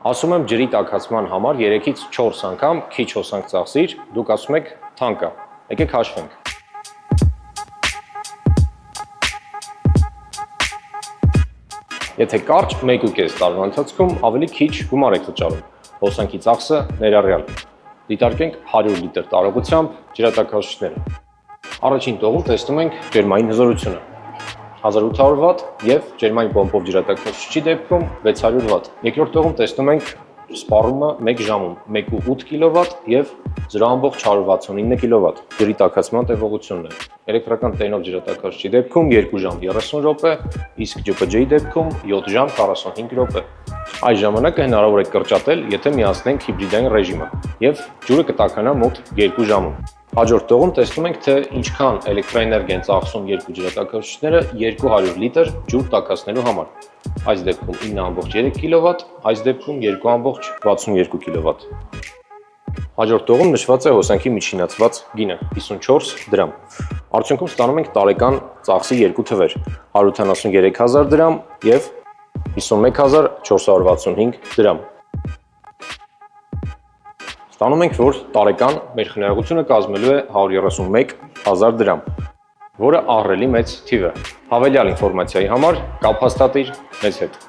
Ասում եմ ջրի տաքացման համար 3-ից 4 անգամ քիչ հոսանք ծախսիր, դուք ասում եք թանկ է։ Եկեք հաշվենք։ Եթե կարճ 1.5 տարվա ընթացքում ավելի քիչ գումար եք վճարում, հոսանքի ծախսը ներառյալ։ Դիտարկենք 100 լիտր տարողությամբ ջրատաքացուցիչները։ Առաջին տողում տեսնում ենք ջերմային հզորությունը 1800 վատ եւ ջերմային պոմպով ջրատաքացուցիչի դեպքում 600 վատ։ Երկրորդ տողում տեսնում ենք սպառումը 1 ժամում 1.8 կՎտ եւ 0.169 կՎտ։ Ջրի տաքացման տևողությունն է։ Էլեկտրական տենով ջրատաքացուցիչի դեպքում 2 ժամ 30 րոպե, իսկ ջպջի դեպքում 7 ժամ 45 րոպե։ Այս ժամանակը հնարավոր է կրճատել, եթե միացնենք հիբրիդային ռեժիմը եւ ջուրը կտաքանա մոտ 2 ժամում։ Հաջորդ տողում տեսնում ենք, թե ինչքան էլեկտրաէներգիա են ծախսում երկու ջրատաքացուցիչները 200 լիտր ջուր տաքացնելու համար։ Այս դեպքում 9.3 կՎտ, այս դեպքում 2.62 կՎտ։ Հաջորդ տողում նշված է հոսանքի միջինացված գինը 54 դրամ։ Արդյունքում ստանում ենք տարեկան ծախսի երկու թվեր՝ 173.000 դրամ եւ 51.465 դրամ։ Ստանում ենք, որ տարեկան մեր խնայողությունը կազմելու է 131.000 դրամ, որը ահռելի մեծ թիվ է։ Հավելյալ ինֆորմացիայի համար կապ հաստատիր մեզ հետ։